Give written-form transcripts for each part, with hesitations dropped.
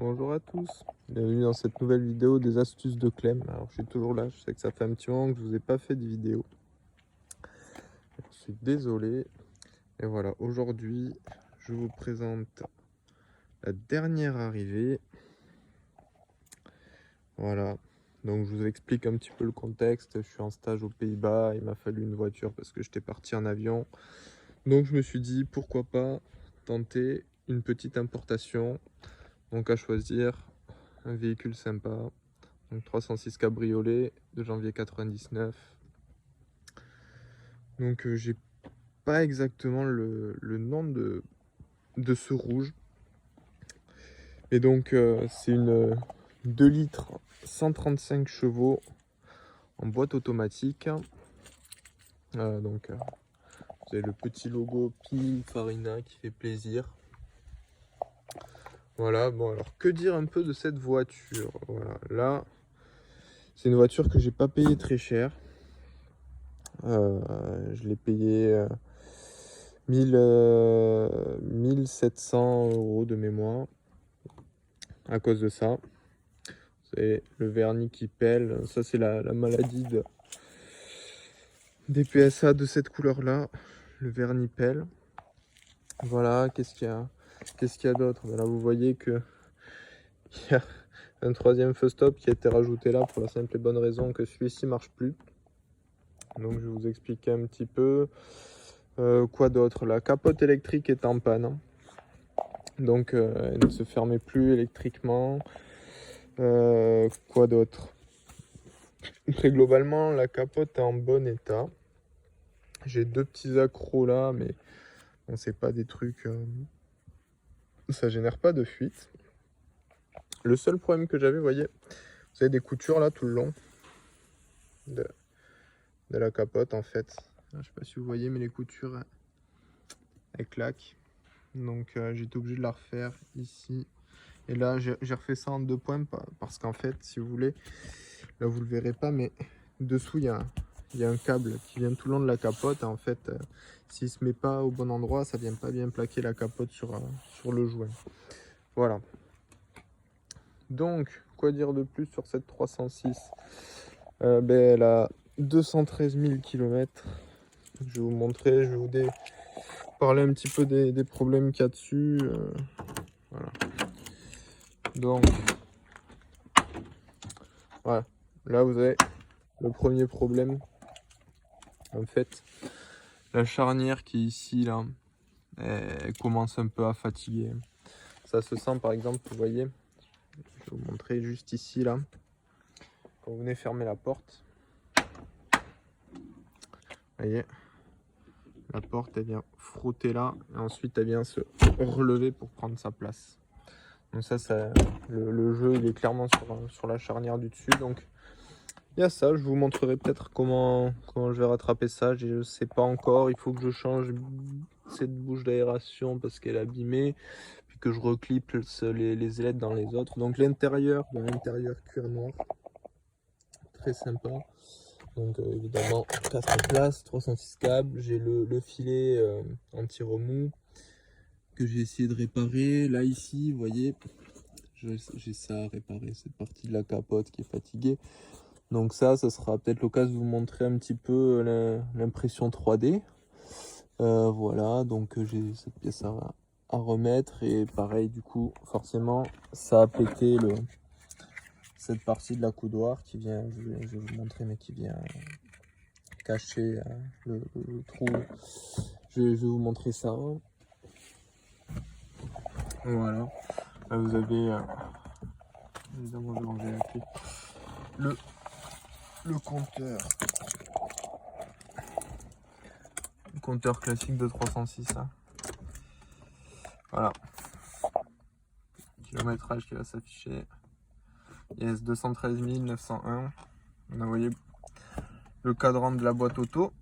Bonjour à tous, bienvenue dans cette nouvelle vidéo des astuces de Clem. Alors je suis toujours là, je sais que ça fait un petit moment que je vous ai pas fait de vidéo. Je suis désolé. Et voilà, aujourd'hui je vous présente la dernière arrivée. Voilà, donc je vous explique un petit peu le contexte. Je suis en stage aux Pays-Bas, il m'a fallu une voiture parce que j'étais parti en avion. Donc je me suis dit pourquoi pas tenter une petite importation. Donc à choisir un véhicule sympa. Donc 306 cabriolet de janvier 99. Donc j'ai pas exactement le nom de ce rouge. Et donc c'est une 2 litres 135 chevaux en boîte automatique. Donc vous avez le petit logo Pininfarina qui fait plaisir. Voilà, bon alors que dire un peu de cette voiture? Voilà, là c'est une voiture que j'ai pas payé très cher. Je l'ai payé 1700 € de mémoire à cause de ça. C'est le vernis qui pèle. Ça, c'est la maladie des PSA de cette couleur-là. Le vernis pèle. Voilà, qu'est-ce qu'il y a d'autre? Là, vous voyez que il y a un troisième feu stop qui a été rajouté là pour la simple et bonne raison que celui-ci marche plus. Donc, je vais vous expliquer un petit peu. Quoi d'autre? La capote électrique est en panne. Donc, elle ne se fermait plus électriquement. Quoi d'autre? Très globalement, la capote est en bon état. J'ai deux petits accros là, mais bon, c'est pas des trucs. Ça génère pas de fuite. Le seul problème que j'avais, vous voyez, vous avez des coutures là tout le long de la capote en fait. Je sais pas si vous voyez, mais les coutures elles claquent. Donc j'étais obligé de la refaire ici. Et là, j'ai refait ça en 2 points parce qu'en fait, si vous voulez, là vous le verrez pas, mais dessous il y a un câble qui vient tout le long de la capote. Et en fait, s'il se met pas au bon endroit, ça vient pas bien plaquer la capote sur le joint. Voilà. Donc, quoi dire de plus sur cette 306? Elle a 213 000 km. Je vais vous montrer, je vais vous parler un petit peu des problèmes qu'il y a dessus. Voilà. Donc, voilà. Là, vous avez le premier problème. En fait, la charnière qui est ici, là, elle commence un peu à fatiguer. Ça se sent, par exemple, vous voyez, je vais vous montrer juste ici, là. Quand vous venez fermer la porte, vous voyez, la porte, elle vient frotter là, et ensuite, elle vient se relever pour prendre sa place. Donc ça, le jeu, il est clairement sur la charnière du dessus. Donc, il y a ça. Je vous montrerai peut-être comment je vais rattraper ça. Je ne sais pas encore. Il faut que je change cette bouche d'aération parce qu'elle est abîmée. Puis que je reclipe les ailettes dans les autres. Donc l'intérieur, cuir noir. Très sympa. Donc évidemment, 4 places, 306 câbles. J'ai le filet anti-remous que j'ai essayé de réparer. Là, ici, vous voyez, j'ai ça à réparer. Cette partie de la capote qui est fatiguée. Donc ça sera peut-être l'occasion de vous montrer un petit peu l'impression 3D. Voilà, donc j'ai cette pièce à remettre. Et pareil, du coup, forcément, ça a pété cette partie de la coudoir qui vient, je vais vous montrer, mais qui vient cacher le trou. Je vais vous montrer ça. Voilà. Là, vous avez, évidemment, je vais enlever la clé. Le compteur. Compteur classique de 306. Hein. Voilà. Kilométrage qui va s'afficher. Yes, 213 901. On a, vous voyez, le cadran de la boîte auto.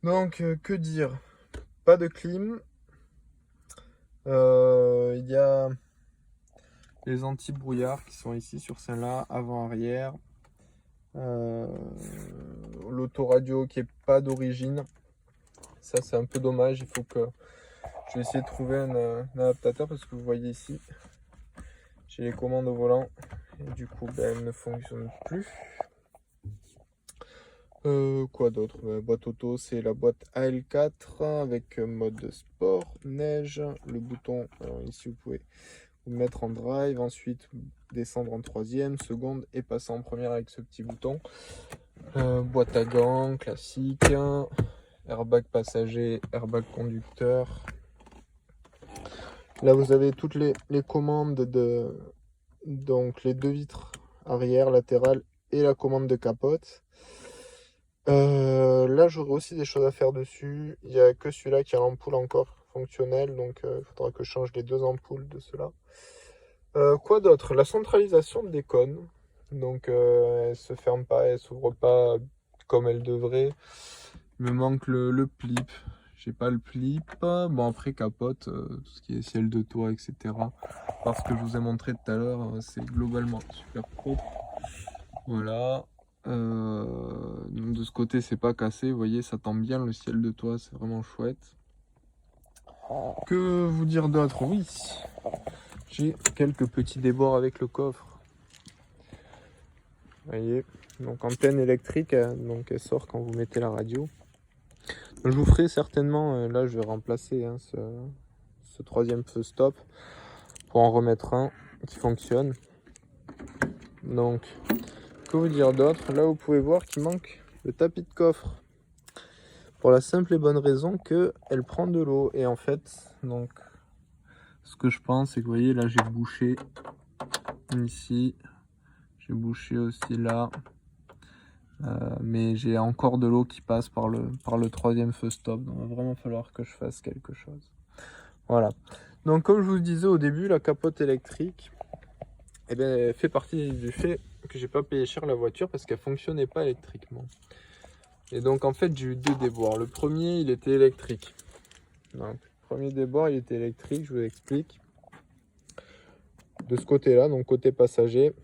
Donc, que dire? Pas de clim. Il y a les anti-brouillard qui sont ici sur celle-là, avant-arrière. L'autoradio qui est pas d'origine. Ça, c'est un peu dommage. Il faut que Je vais essayer de trouver un adaptateur parce que vous voyez ici, j'ai les commandes au volant et du coup elles ne fonctionnent plus. Quoi d'autre? Boîte auto, c'est la boîte AL4 avec mode sport, neige, le bouton, alors ici vous pouvez vous mettre en drive, ensuite descendre en troisième, seconde et passer en première avec ce petit bouton. Boîte à gants classique, airbag passager, airbag conducteur. Là vous avez toutes les commandes donc les deux vitres arrière, latérales et la commande de capote. Là j'aurai aussi des choses à faire dessus. Il n'y a que celui-là qui a l'ampoule encore fonctionnelle, donc il faudra que je change les deux ampoules de cela. Quoi d'autre? La centralisation des cônes. Donc elle se ferme pas, elle s'ouvre pas comme elle devrait. Il me manque le clip. J'ai pas le clip. Bon après capote, tout ce qui est ciel de toit, etc. Parce que je vous ai montré tout à l'heure, c'est globalement super propre. Voilà. De ce côté c'est pas cassé, vous voyez ça tend bien le ciel de toit, c'est vraiment chouette. Que vous dire d'autre? Oui, j'ai quelques petits débords avec le coffre. Vous voyez, donc antenne électrique, donc elle sort quand vous mettez la radio. Donc, je vous ferai certainement, là je vais remplacer ce troisième feu stop pour en remettre un qui fonctionne. Donc que vous dire d'autre? Là vous pouvez voir qu'il manque le tapis de coffre. Pour la simple et bonne raison que elle prend de l'eau. Et en fait, donc ce que je pense, c'est que vous voyez là j'ai bouché ici, j'ai bouché aussi là. Mais j'ai encore de l'eau qui passe par le troisième feu stop, donc il va vraiment falloir que je fasse quelque chose. Voilà. Donc comme je vous disais au début, la capote électrique, eh bien, elle fait partie du fait que j'ai pas payé cher la voiture parce qu'elle fonctionnait pas électriquement. Et donc en fait j'ai eu deux déboires. Le premier il était électrique. Donc, le premier déboire il était électrique, je vous explique. De ce côté-là, donc côté passager,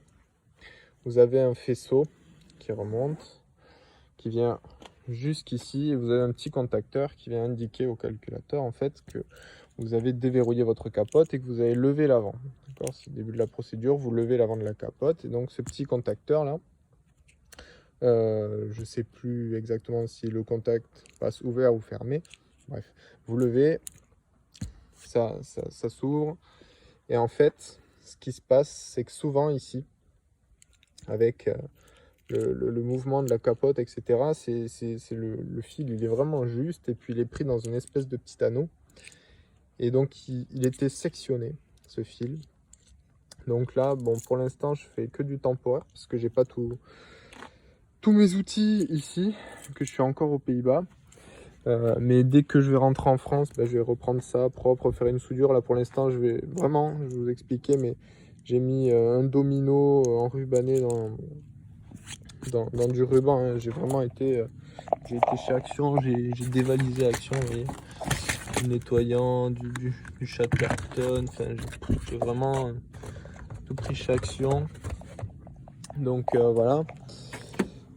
vous avez un faisceau qui remonte, qui vient jusqu'ici et vous avez un petit contacteur qui vient indiquer au calculateur en fait que vous avez déverrouillé votre capote et que vous avez levé l'avant. D'accord, c'est le début de la procédure, vous levez l'avant de la capote et donc ce petit contacteur là, je sais plus exactement si le contact passe ouvert ou fermé. Bref, vous levez, ça s'ouvre et en fait ce qui se passe c'est que souvent ici avec le mouvement de la capote, etc. C'est le fil, il est vraiment juste et puis il est pris dans une espèce de petit anneau. Et donc il était sectionné, ce fil. Donc là, bon, pour l'instant, je fais que du temporaire parce que j'ai pas tous mes outils ici, que je suis encore aux Pays-Bas. Mais dès que je vais rentrer en France, je vais reprendre ça propre, faire une soudure. Là, pour l'instant, je vais vraiment, je vais vous expliquer, mais j'ai mis un domino enrubanné dans du ruban, hein. J'ai vraiment été, j'ai été chez Action, j'ai dévalisé Action, vous voyez, du nettoyant, du Chatterton, enfin j'ai vraiment tout pris chez Action. Donc voilà.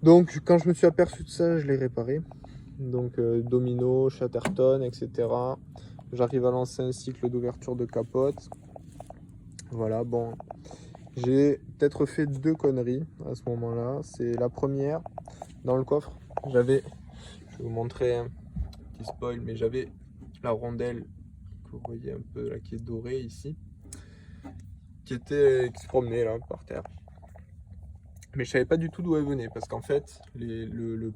Donc quand je me suis aperçu de ça, je l'ai réparé. Donc domino, Chatterton, etc. J'arrive à lancer un cycle d'ouverture de capote. Voilà, bon. J'ai peut-être fait deux conneries à ce moment-là. C'est la première, dans le coffre, j'avais, je vais vous montrer un petit spoil, mais j'avais la rondelle que vous voyez un peu là qui est dorée ici, qui se promenait là par terre. Mais je savais pas du tout d'où elle venait parce qu'en fait, le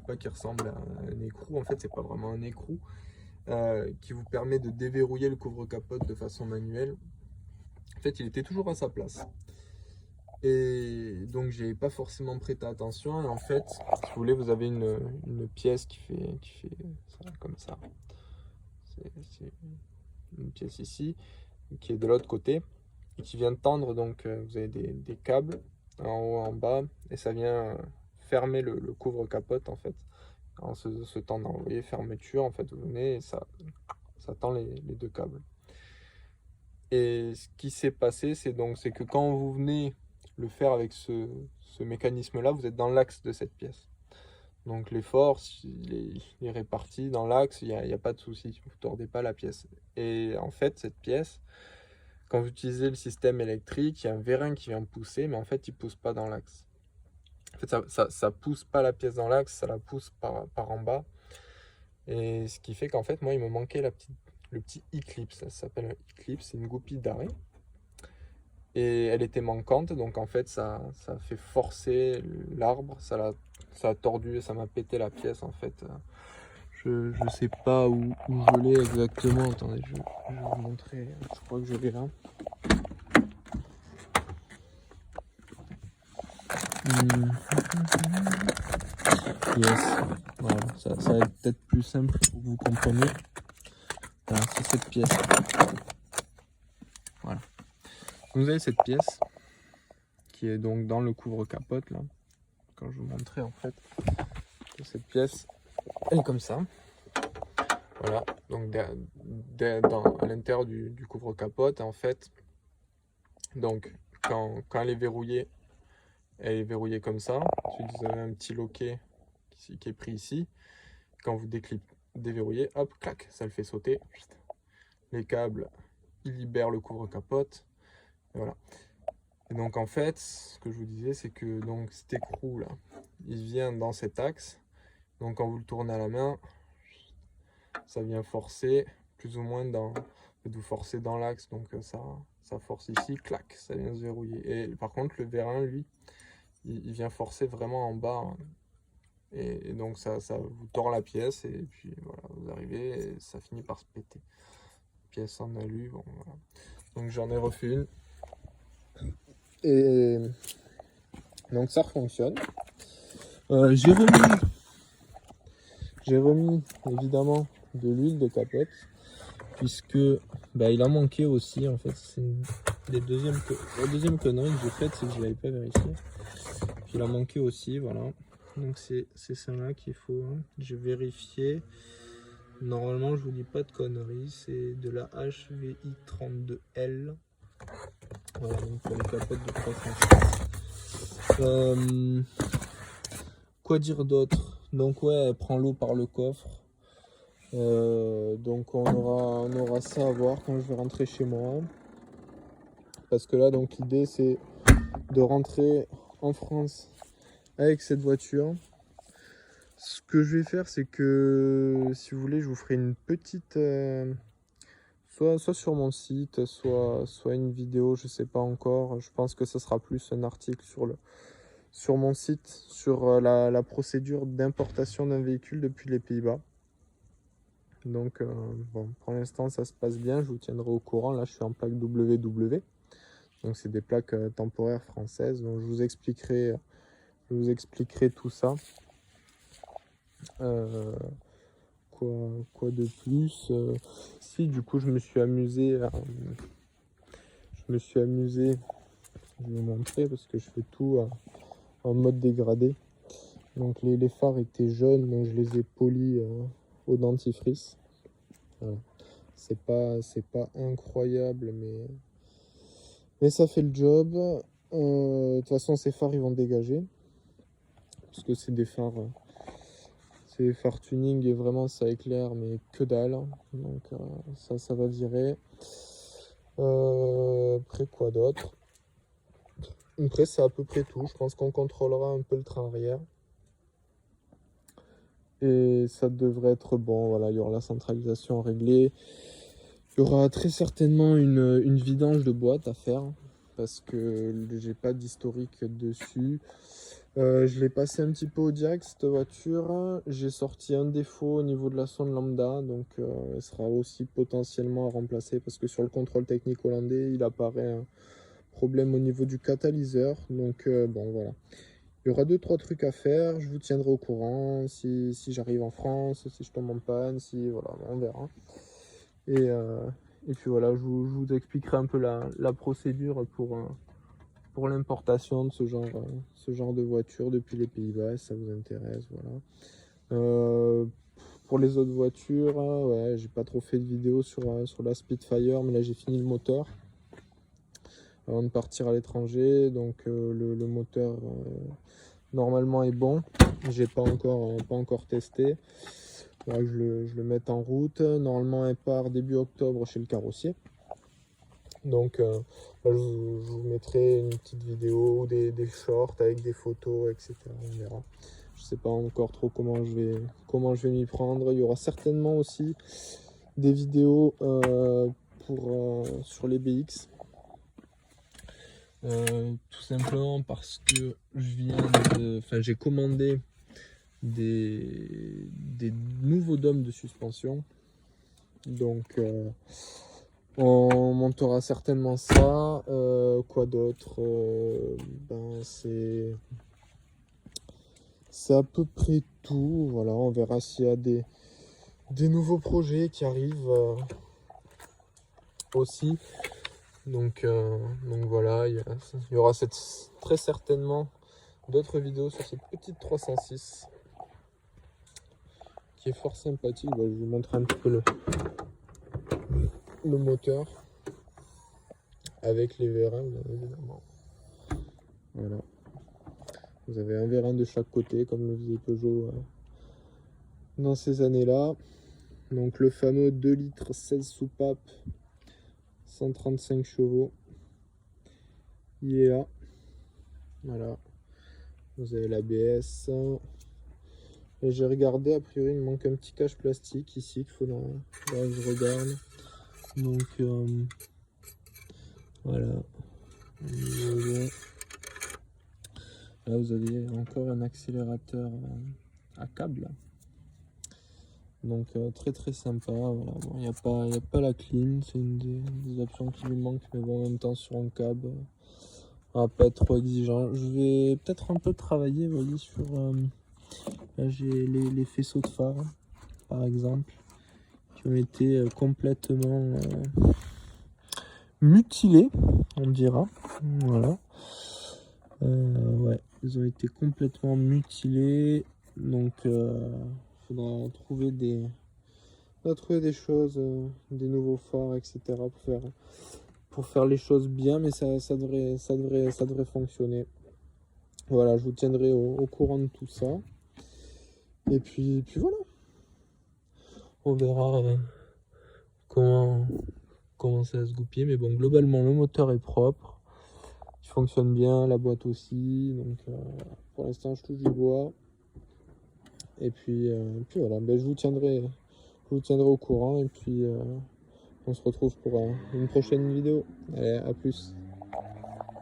pas qui ressemble à un écrou, en fait, c'est pas vraiment un écrou qui vous permet de déverrouiller le couvre-capote de façon manuelle. En fait, il était toujours à sa place. Et donc j'ai pas forcément prêté attention et en fait si vous voulez vous avez une pièce qui fait ça, comme ça, c'est une pièce ici qui est de l'autre côté et qui vient tendre, donc vous avez des câbles en haut en bas et ça vient fermer le couvre-capote en fait en se tendant, vous voyez, fermeture en fait, vous venez et ça tend les deux câbles. Et ce qui s'est passé c'est que quand vous venez le faire avec ce mécanisme là, vous êtes dans l'axe de cette pièce. Donc les forces, il est réparti dans l'axe, il n'y a pas de souci, vous ne tordez pas la pièce. Et en fait, cette pièce, quand vous utilisez le système électrique, il y a un vérin qui vient pousser, mais en fait, il ne pousse pas dans l'axe. En fait, ça pousse pas la pièce dans l'axe, ça la pousse par en bas. Et ce qui fait qu'en fait, moi, il me manquait le petit e-clip. Ça s'appelle un e-clip, c'est une goupille d'arrêt. Et elle était manquante, donc en fait, ça a fait forcer l'arbre, ça a tordu et ça m'a pété la pièce, en fait. Je sais pas où je l'ai exactement. Attendez, je vais vous montrer. Je crois que je l'ai là. Yes. Voilà, ça va être peut-être plus simple pour que vous compreniez. Voilà, c'est cette pièce. Voilà. Vous avez cette pièce qui est donc dans le couvre-capote là. Quand je vous montrais en fait, cette pièce, elle est comme ça. Voilà. Donc à l'intérieur du couvre-capote, en fait, donc quand elle est verrouillée comme ça. Ensuite, vous avez un petit loquet qui est pris ici. Quand vous déverrouillez, hop, clac, ça le fait sauter. Les câbles, ils libèrent le couvre-capote. Voilà. Et donc en fait, ce que je vous disais, c'est que donc cet écrou là, il vient dans cet axe. Donc quand vous le tournez à la main, ça vient forcer plus ou moins vous forcez dans l'axe. Donc ça force ici, clac, ça vient se verrouiller. Et par contre, le vérin, lui, il vient forcer vraiment en bas. Hein. Et donc ça vous tord la pièce et puis voilà, vous arrivez et ça finit par se péter. Pièce en alu, bon voilà. Donc j'en ai refait une. Et donc ça fonctionne. J'ai remis évidemment de l'huile de capote puisque il a manqué aussi en fait. C'est la deuxième connerie que j'ai faite, c'est que je l'avais pas vérifié. Puis il a manqué aussi, voilà. Donc c'est celle-là qu'il faut. Hein. J'ai vérifié. Normalement, je vous dis pas de conneries, c'est de la HVI 32L. Voilà, donc pour les capotes de 306. Quoi dire d'autre? Donc ouais, elle prend l'eau par le coffre. Donc on aura ça à voir quand je vais rentrer chez moi. Parce que là, donc l'idée c'est de rentrer en France avec cette voiture. Ce que je vais faire, c'est que si vous voulez, je vous ferai une petite... soit sur mon site, soit une vidéo, je sais pas encore. Je pense que ce sera plus un article sur mon site, sur la procédure d'importation d'un véhicule depuis les Pays-Bas. Donc, bon, pour l'instant, ça se passe bien. Je vous tiendrai au courant. Là, je suis en plaque WW. Donc, c'est des plaques temporaires françaises. Donc, je vous expliquerai tout ça. Quoi de plus si, du coup, je me suis amusé. Je vais vous montrer parce que je fais tout en mode dégradé. Donc, les phares étaient jaunes, donc je les ai polis au dentifrice. Voilà. C'est pas incroyable, mais ça fait le job. De toute façon, ces phares ils vont dégager parce que c'est des phares tuning et vraiment ça éclaire, mais que dalle. Donc ça va virer. Après quoi d'autre? Après c'est à peu près tout. Je pense qu'on contrôlera un peu le train arrière. Et ça devrait être bon. Voilà, il y aura la centralisation réglée. Il y aura très certainement une vidange de boîte à faire parce que j'ai pas d'historique dessus. Je l'ai passé un petit peu au direct cette voiture. J'ai sorti un défaut au niveau de la sonde lambda, donc elle sera aussi potentiellement à remplacer parce que sur le contrôle technique hollandais, il apparaît un problème au niveau du catalyseur. Donc bon voilà. Il y aura 2-3 trucs à faire. Je vous tiendrai au courant si j'arrive en France, si je tombe en panne, si voilà, on verra. Et puis voilà, je vous expliquerai un peu la procédure pour l'importation de ce genre de voiture depuis les Pays-Bas, si ça vous intéresse. Voilà. Pour les autres voitures, ouais, j'ai pas trop fait de vidéos sur la Spitfire, mais là j'ai fini le moteur avant de partir à l'étranger. Donc le moteur normalement est bon. J'ai pas encore testé. Voilà, que je le mette en route. Normalement, elle part début octobre chez le carrossier. Donc, je vous mettrai une petite vidéo, des shorts avec des photos, etc. On verra. Je sais pas encore trop comment je vais m'y prendre. Il y aura certainement aussi des vidéos sur les BX. Tout simplement parce que j'ai commandé des nouveaux dômes de suspension. Donc on montera certainement ça. Quoi d'autre? C'est à peu près tout. Voilà, on verra s'il y a des nouveaux projets qui arrivent aussi. Donc voilà, il y aura très certainement d'autres vidéos sur cette petite 306 qui est fort sympathique. Je vous montre un petit peu le moteur avec les vérins, bien évidemment. Voilà. Vous avez un vérin de chaque côté, comme le faisait Peugeot dans ces années-là. Donc le fameux 2 litres 16 soupapes, 135 chevaux. Il est là. Voilà. Vous avez l'ABS. Et j'ai regardé, a priori, il me manque un petit cache plastique ici qu'il faudra que je regarde. Donc voilà. Là, vous avez encore un accélérateur à câble. Donc très sympa. Voilà. Bon, il n'y a pas la clim, c'est une des options qui lui manque, mais bon, en même temps sur un câble, on va pas être trop exigeant. Je vais peut-être un peu travailler, vous voyez, sur là, j'ai les faisceaux de phare, par exemple, qui ont été complètement mutilés, on dira. Voilà. Ouais, ils ont été complètement mutilés. Donc faudra trouver des choses, des nouveaux phares, etc. pour faire les choses bien, mais ça devrait fonctionner. Voilà, je vous tiendrai au courant de tout ça. Et puis voilà. On verra comment ça va se goupiller. Mais bon, globalement, le moteur est propre. Il fonctionne bien, la boîte aussi. Donc pour l'instant, je touche du bois. Et puis voilà, je vous tiendrai au courant. Et puis on se retrouve pour une prochaine vidéo. Allez, à plus.